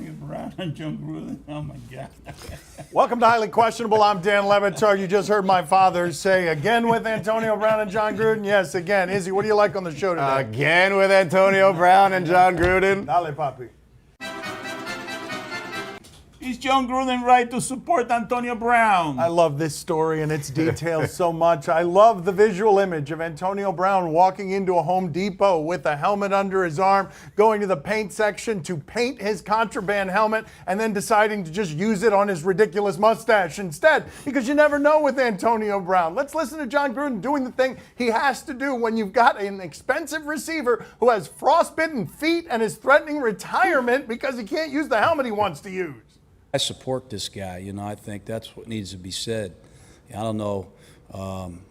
Antonio Brown and John Gruden. Oh, my God. Welcome to Highly Questionable. I'm Dan Levitar. You just heard my father say again with Antonio Brown and John Gruden. Yes, again. Izzy, what do you like on the show today? Again with Antonio Brown and John Gruden. Dale, papi. Is John Gruden right to support Antonio Brown? I love this story and its details so much. I love the visual image of Antonio Brown walking into a Home Depot with a helmet under his arm, going to the paint section to paint his contraband helmet, and then deciding to just use it on his ridiculous mustache instead, because you never know with Antonio Brown. Let's listen to John Gruden doing the thing he has to do when you've got an expensive receiver who has frostbitten feet and is threatening retirement because he can't use the helmet he wants to use. I support this guy. You know, I think that's what needs to be said. I don't know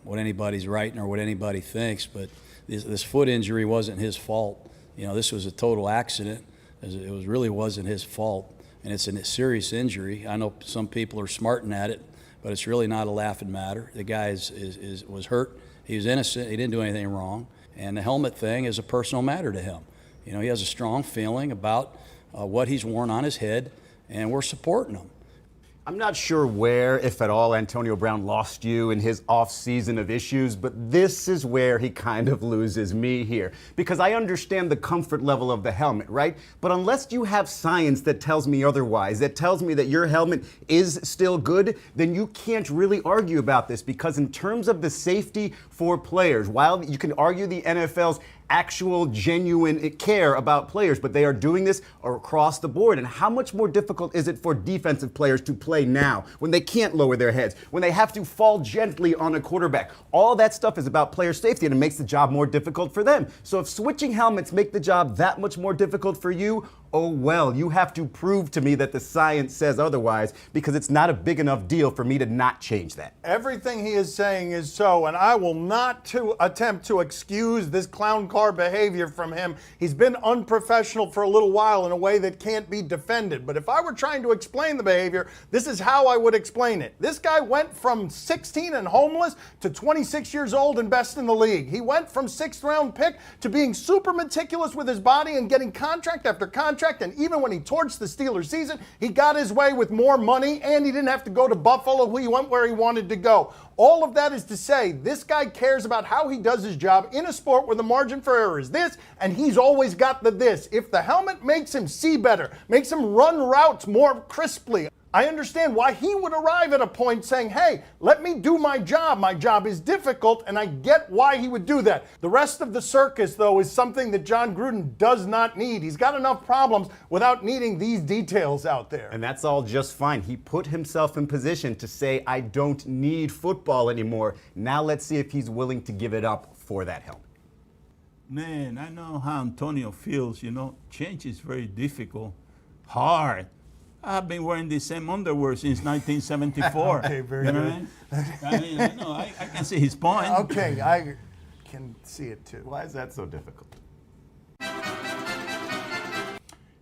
what anybody's writing or what anybody thinks, but this foot injury wasn't his fault. You know, this was a total accident. It really wasn't his fault, and it's a serious injury. I know some people are smarting at it, but it's really not a laughing matter. The guy was hurt. He was innocent. He didn't do anything wrong, and the helmet thing is a personal matter to him. You know, he has a strong feeling about what he's worn on his head, and we're supporting him. I'm not sure where, if at all, Antonio Brown lost you in his off-season of issues, but this is where he kind of loses me here. Because I understand the comfort level of the helmet, right? But unless you have science that tells me otherwise, that tells me that your helmet is still good, then you can't really argue about this. Because in terms of the safety for players, while you can argue the NFL's actual genuine care about players, but they are doing this across the board. And how much more difficult is it for defensive players to play now when they can't lower their heads, when they have to fall gently on a quarterback? All that stuff is about player safety, and it makes the job more difficult for them. So if switching helmets make the job that much more difficult for you, oh well, you have to prove to me that the science says otherwise, because it's not a big enough deal for me to not change that. Everything he is saying is so, and I will not attempt to excuse this clown car behavior from him. He's been unprofessional for a little while in a way that can't be defended. But if I were trying to explain the behavior, this is how I would explain it. This guy went from 16 and homeless to 26 years old and best in the league. He went from 6th round pick to being super meticulous with his body and getting contract after contract. And even when he torched the Steelers season, he got his way with more money, and he didn't have to go to Buffalo. He went where he wanted to go. All of that is to say, this guy cares about how he does his job in a sport where the margin for error is this, and he's always got the this. If the helmet makes him see better, makes him run routes more crisply, I understand why he would arrive at a point saying, hey, let me do my job. My job is difficult, and I get why he would do that. The rest of the circus, though, is something that John Gruden does not need. He's got enough problems without needing these details out there. And that's all just fine. He put himself in position to say, I don't need football anymore. Now let's see if he's willing to give it up for that helmet. Man, I know how Antonio feels. You know, change is very difficult, hard. I've been wearing the same underwear since 1974. Okay, very you good. I can see his point. Okay, I can see it too. Why is that so difficult?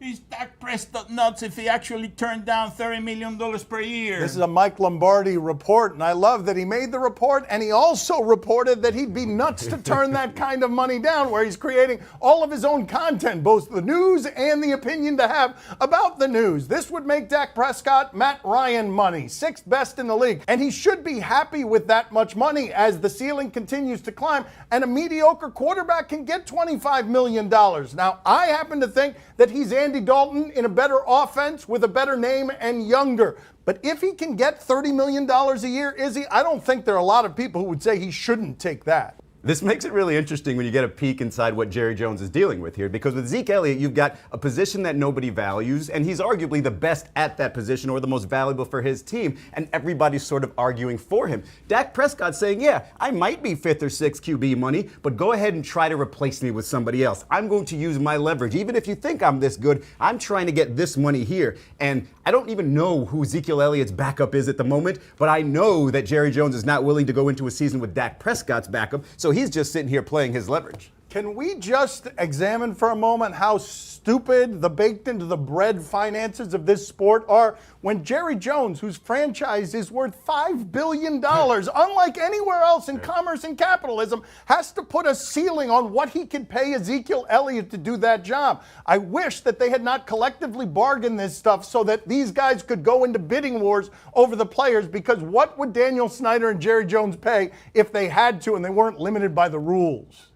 Is Dak Prescott nuts if he actually turned down $30 million per year? This is a Mike Lombardi report, and I love that he made the report, and he also reported that he'd be nuts to turn that kind of money down, where he's creating all of his own content, both the news and the opinion to have about the news. This would make Dak Prescott Matt Ryan money, 6th best in the league, and he should be happy with that much money as the ceiling continues to climb, and a mediocre quarterback can get $25 million. Now, I happen to think that he's Andy Dalton in a better offense with a better name and younger. But if he can get $30 million a year, Izzy, I don't think there are a lot of people who would say he shouldn't take that. This makes it really interesting when you get a peek inside what Jerry Jones is dealing with here, because with Zeke Elliott, you've got a position that nobody values, and he's arguably the best at that position or the most valuable for his team, and everybody's sort of arguing for him. Dak Prescott saying, yeah, I might be 5th or 6th QB money, but go ahead and try to replace me with somebody else. I'm going to use my leverage. Even if you think I'm this good, I'm trying to get this money here. And I don't even know who Ezekiel Elliott's backup is at the moment, but I know that Jerry Jones is not willing to go into a season with Dak Prescott's backup, so he's just sitting here playing his leverage. Can we just examine for a moment how stupid the baked into the bread finances of this sport are when Jerry Jones, whose franchise is worth $5 billion, unlike anywhere else in commerce and capitalism, has to put a ceiling on what he can pay Ezekiel Elliott to do that job? I wish that they had not collectively bargained this stuff so that these guys could go into bidding wars over the players, because what would Daniel Snyder and Jerry Jones pay if they had to and they weren't limited by the rules?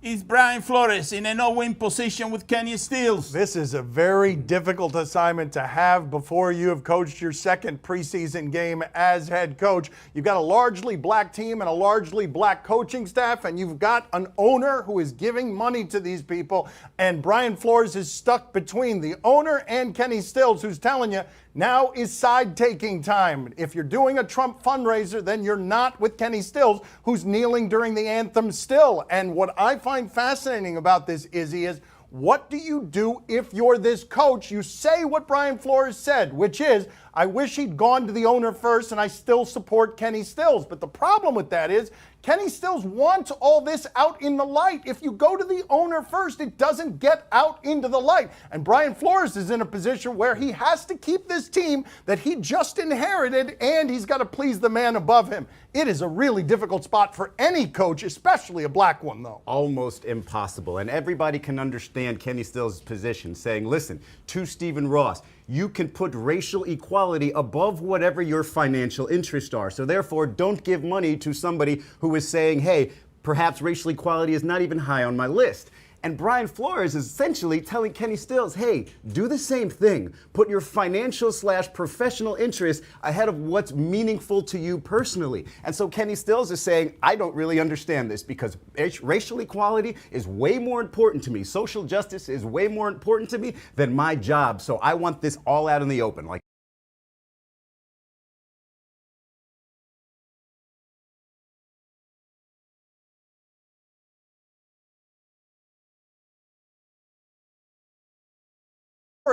Is Brian Flores in a no-win position with Kenny Stills? This is a very difficult assignment to have before you have coached your second preseason game as head coach. You've got a largely black team and a largely black coaching staff, and you've got an owner who is giving money to these people, and Brian Flores is stuck between the owner and Kenny Stills, who's telling you, now is side-taking time. If you're doing a Trump fundraiser, then you're not with Kenny Stills, who's kneeling during the anthem still. And what I find fascinating about this, Izzy, is what do you do if you're this coach? You say what Brian Flores said, which is, I wish he'd gone to the owner first, and I still support Kenny Stills. But the problem with that is Kenny Stills wants all this out in the light. If you go to the owner first, it doesn't get out into the light. And Brian Flores is in a position where he has to keep this team that he just inherited, and he's got to please the man above him. It is a really difficult spot for any coach, especially a black one, though. Almost impossible. And everybody can understand Kenny Stills' position, saying, listen, to Stephen Ross, you can put racial equality above whatever your financial interests are. So therefore, don't give money to somebody who is saying, hey, perhaps racial equality is not even high on my list. And Brian Flores is essentially telling Kenny Stills, hey, do the same thing. Put your financial/professional interests ahead of what's meaningful to you personally. And so Kenny Stills is saying, I don't really understand this, because racial equality is way more important to me. Social justice is way more important to me than my job. So I want this all out in the open. Like,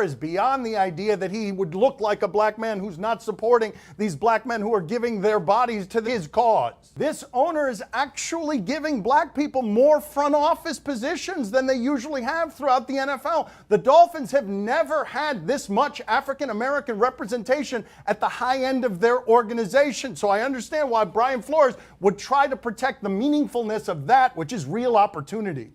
is beyond the idea that he would look like a black man who's not supporting these black men who are giving their bodies to his cause. This owner is actually giving black people more front office positions than they usually have throughout the NFL. The Dolphins have never had this much African American representation at the high end of their organization. So I understand why Brian Flores would try to protect the meaningfulness of that, which is real opportunity.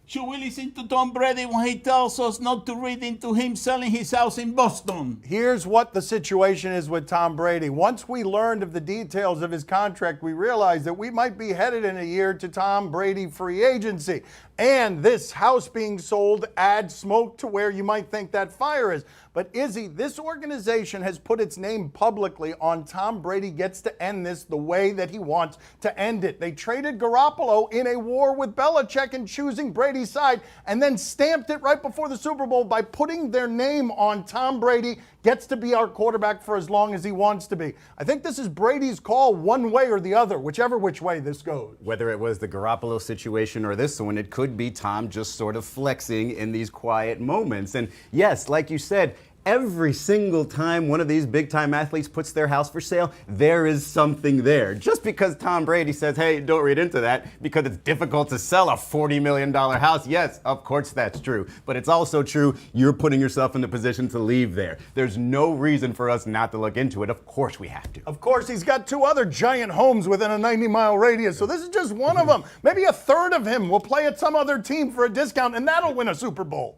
Should we listen to Tom Brady when he tells us not to read into him selling his house in Boston? Here's what the situation is with Tom Brady. Once we learned of the details of his contract, we realized that we might be headed in a year to Tom Brady free agency. And this house being sold adds smoke to where you might think that fire is. But Izzy, this organization has put its name publicly on Tom Brady gets to end this the way that he wants to end it. They traded Garoppolo in a war with Belichick and choosing Brady's side, and then stamped it right before the Super Bowl by putting their name on Tom Brady gets to be our quarterback for as long as he wants to be. I think this is Brady's call one way or the other, whichever which way this goes. whether it was the Garoppolo situation or this one, it could be Tom just sort of flexing in these quiet moments. And yes, like you said, every single time one of these big-time athletes puts their house for sale, there is something there. Just because Tom Brady says, hey, don't read into that, because it's difficult to sell a $40 million house. Yes, of course that's true. But it's also true you're putting yourself in the position to leave there. There's no reason for us not to look into it. Of course we have to. Of course, he's got two other giant homes within a 90-mile radius, so this is just one of them. Maybe a third of him will play at some other team for a discount, and that'll win a Super Bowl.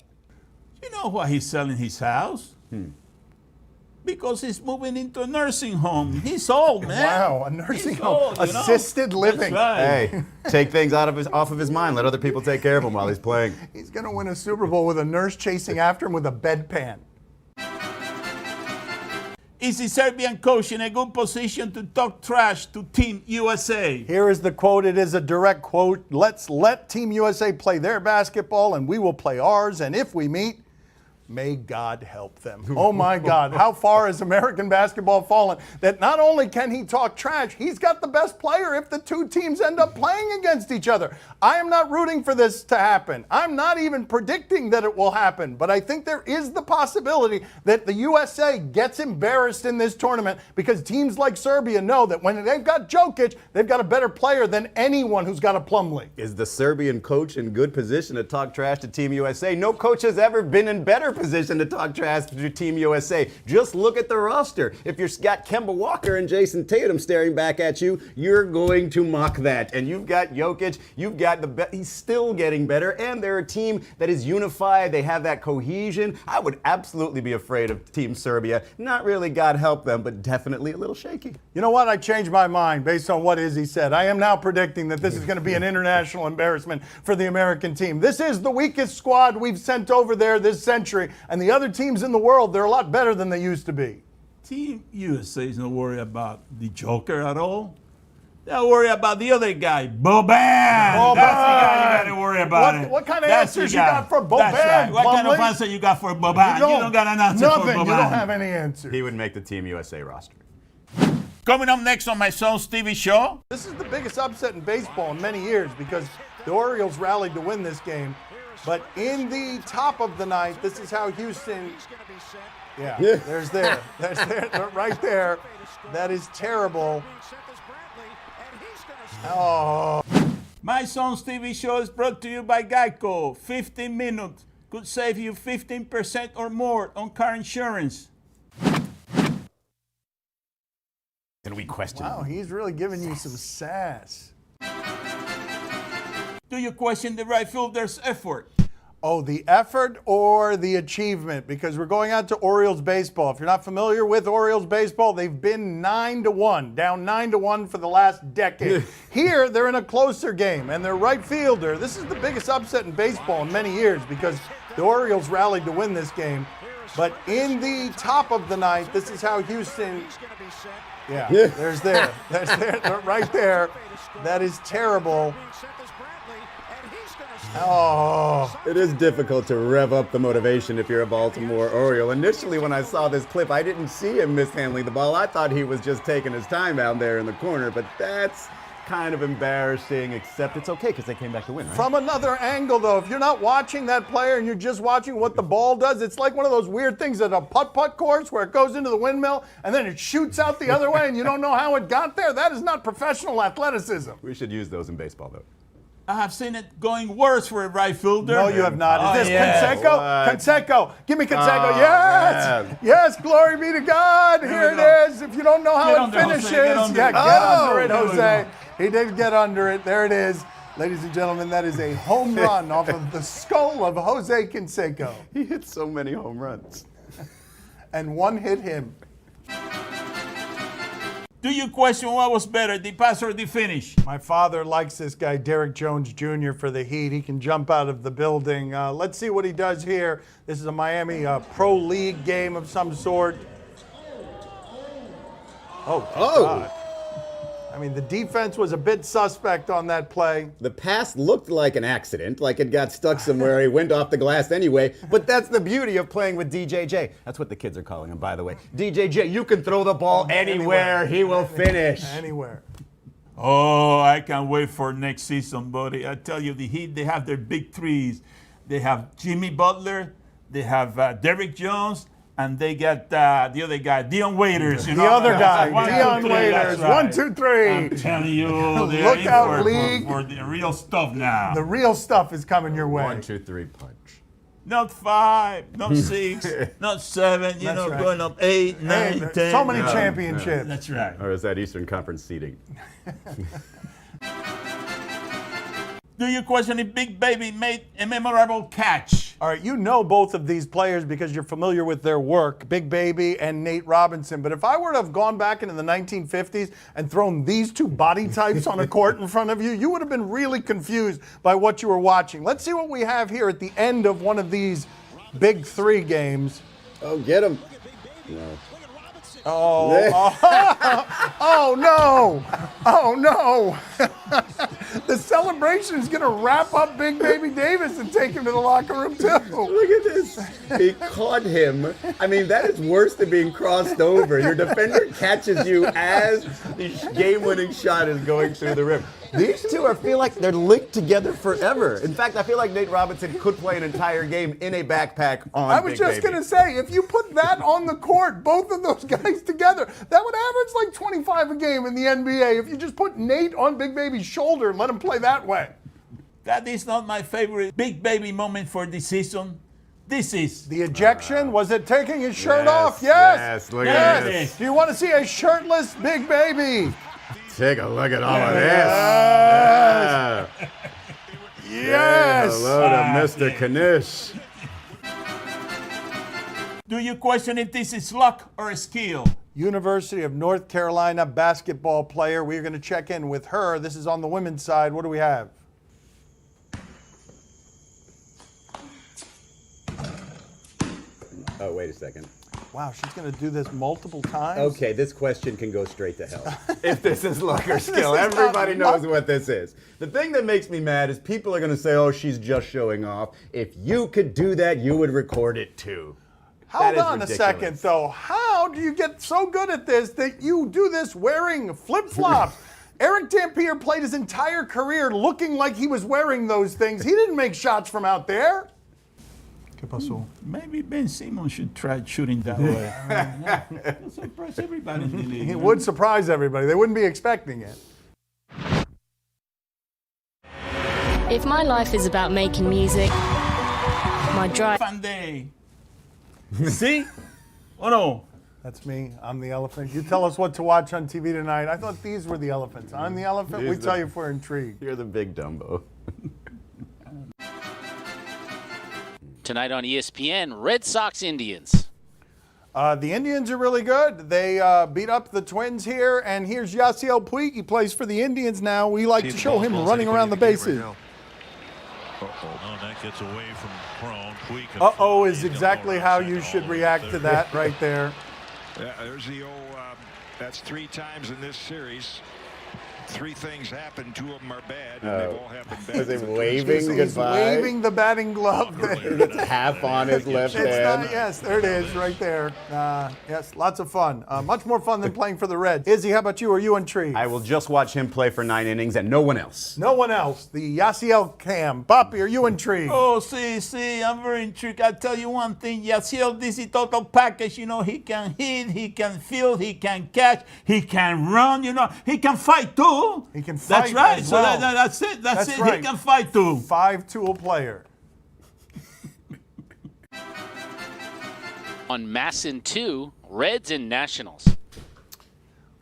You know why he's selling his house? Because he's moving into a nursing home. He's old, man. Wow, a nursing He's home. old, you know? Assisted living. That's right. Hey, take things off of his mind. Let other people take care of him while he's playing. He's going to win a Super Bowl with a nurse chasing after him with a bedpan. Is the Serbian coach in a good position to talk trash to Team USA? Here is the quote. It is a direct quote. Let's let Team USA play their basketball and we will play ours. And if we meet, May God help them. Oh my God, how far has American basketball fallen that not only can he talk trash, he's got the best player if the two teams end up playing against each other. I am not rooting for this to happen. I'm not even predicting that it will happen, but I think there is the possibility that the USA gets embarrassed in this tournament because teams like Serbia know that when they've got Jokic, they've got a better player than anyone who's got a Plumlee. Is the Serbian coach in good position to talk trash to Team USA? No coach has ever been in better position to talk trash to Team USA. Just look at the roster. If you've got Kemba Walker and Jason Tatum staring back at you, you're going to mock that. And you've got Jokic, you've got he's still getting better, and they're a team that is unified. They have that cohesion. I would absolutely be afraid of Team Serbia. Not really, God help them, but definitely a little shaky. You know what? I changed my mind based on what Izzy said. I am now predicting that this is going to be an international embarrassment for the American team. This is the weakest squad we've sent over there this century, and the other teams in the world, they're a lot better than they used to be. Team USA is not worried about the Joker at all. They're worried about the other guy, Boban. That's the guy you got to worry about. What kind of answers you got for Boban? That's right. What kind of Plumlee? answer you got for Boban? You don't got an answer nothing. for Boban. You don't have any answer. He would make the Team USA roster. Coming up next on my son's TV show. This is the biggest upset in baseball in many years because the Orioles rallied to win this game. But in the top of the ninth, this is how Houston. Yeah, there's there. Right there. That is terrible. Oh. My son's TV show is brought to you by Geico. 15 minutes could save you 15% or more on car insurance. And we question. Wow, he's really giving you some sass. Do you question the right fielder's effort? Oh, the effort or the achievement? Because we're going out to Orioles baseball. If you're not familiar with Orioles baseball, they've been 9-1, down 9-1 for the last decade. Here, they're in a closer game, and their right fielder, this is the biggest upset in baseball in many years because the Orioles rallied to win this game. But in the top of the ninth, this is how Houston. Yeah, there's there. Right there. That is terrible. Oh. It is difficult to rev up the motivation if you're a Baltimore Oriole. Initially, when I saw this clip, I didn't see him mishandling the ball. I thought he was just taking his time out there in the corner, but that's kind of embarrassing, except it's okay because they came back to win, right? From another angle, though, if you're not watching that player and you're just watching what the ball does, it's like one of those weird things at a putt-putt course where it goes into the windmill and then it shoots out the other way and you don't know how it got there. That is not professional athleticism. We should use those in baseball, though. I have seen it going worse for a right fielder. No, you have not. Is this Canseco? What? Canseco. Give me Canseco. Oh, yes. man. Yes, glory be to God. Here it is. If you don't know how it finishes, get under it, Jose. He did get under it. There it is. Ladies and gentlemen, that is a home run off of the skull of Jose Canseco. He hit so many home runs. And one hit him. Do you question what was better, the pass or the finish? My father likes this guy, Derek Jones Jr. for the Heat. He can jump out of the building. Let's see what he does here. This is a Miami Pro League game of some sort. Oh, God. I mean, the defense was a bit suspect on that play. The pass looked like an accident, like it got stuck somewhere. He went off the glass anyway. But that's the beauty of playing with DJJ. That's what the kids are calling him, by the way. DJJ, you can throw the ball anywhere. He will finish. Anywhere. Oh, I can't wait for next season, buddy. I tell you, the Heat, they have their big threes. They have Jimmy Butler, they have Derrick Jones, and they got the other guy, Dion Waiters. You know? The other guy, One, Dion two, three, Waiters. that's right. 1, 2, 3. I'm telling you, they're Look in out, league. for the real stuff now. The real stuff is coming your way. 1, 2, 3, punch. Not 5, not 6, not 7, That's right. going up 8, 9, 10. So many No, championships. That's right. Or is that Eastern Conference seeding? Do you question if Big Baby made a memorable catch? All right, you know both of these players because you're familiar with their work, Big Baby and Nate Robinson. But if I were to have gone back into the 1950s and thrown these two body types on a court in front of you, you would have been really confused by what you were watching. Let's see what we have here at the end of one of these Big Three games. Oh, get him. No. Oh no! Oh no! The celebration is going to wrap up Big Baby Davis and take him to the locker room, too. Look at this. He caught him. I mean, that is worse than being crossed over. Your defender catches you as the game-winning shot is going through the rim. These two, I feel like they're linked together forever. In fact, I feel like Nate Robinson could play an entire game in a backpack on I was just going to say, if you put that on the court, both of those guys together, that would average like 25 a game in the NBA. If you just put Nate on Big Baby's shoulder and let him play that way. That is not my favorite Big Baby moment for this season. This is The ejection, was it taking his shirt Yes, off? Yes. yes, look at Yes. this. Do you want to see a shirtless Big Baby? Take a look at all of this. Yes. Hello to Mr. Knish. Do you question if this is luck or a skill? University of North Carolina basketball player. We're going to check in with her. This is on the women's side. What do we have? Oh, wait a second. Wow, she's going to do this multiple times? Okay, this question can go straight to hell. If this is luck or skill, This is not everybody knows luck. what this is. The thing that makes me mad is people are going to say, oh, she's just showing off. If you could do that, you would record it too. That Hold is on ridiculous. a second, though. How do you get so good at this that you do this wearing flip-flops? Eric Dampier played his entire career looking like he was wearing those things. He didn't make shots from out there. ¿Qué pasó? Maybe Ben Simmons should try shooting that way. It'll surprise everybody in the league. It would surprise everybody. They wouldn't be expecting it. If my life is about making music, my drive. Fun day. See? Oh no. That's me. I'm the elephant. You tell us what to watch on TV tonight. I thought these were the elephants. I'm the elephant. We These tell are- you if we're intrigued. You're the big Dumbo. Tonight on ESPN, Red Sox Indians. The Indians are really good. They beat up the Twins here, and here's Yasiel Puig. He plays for the Indians now. We like to show him running around the bases. Oh, that gets away from Crone. Puig can Uh-oh is lead exactly them how over you second should over react third. to that right there. Yeah, there's the old, that's 3 times in this series. 3 things happened, 2 of them are bad, and they've all happened bad. Was he for the waving He's goodbye? waving the batting glove. It's half on his left It's hand. not, yes, there it is, right there. Yes, lots of fun. Much more fun than playing for the Reds. Izzy, how about you? Are you intrigued? I will just watch him play for 9 innings and no one else. No one else. The Yasiel Cam. Papi, are you intrigued? Oh, see, I'm very intrigued. I'll tell you one thing. Yasiel, this is total package. You know, he can hit, he can field, he can catch, he can run, you know. He can fight too. He can fight That's right. as So well. that's it. That's it. right. He can fight too. 5-tool player. On Masson 2, Reds and Nationals.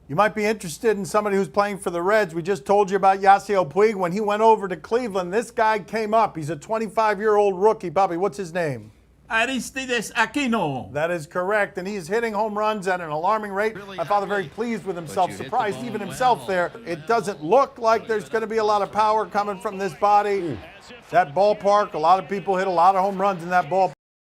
You might be interested in somebody who's playing for the Reds. We just told you about Yasiel Puig. When he went over to Cleveland, this guy came up. He's a 25-year-old rookie. Bobby, what's his name? Aristides Aquino. That is correct, and he's hitting home runs at an alarming rate. My father very pleased with himself, surprised even himself there. It doesn't look like there's going to be a lot of power coming from this body. That ballpark, a lot of people hit a lot of home runs in that ballpark.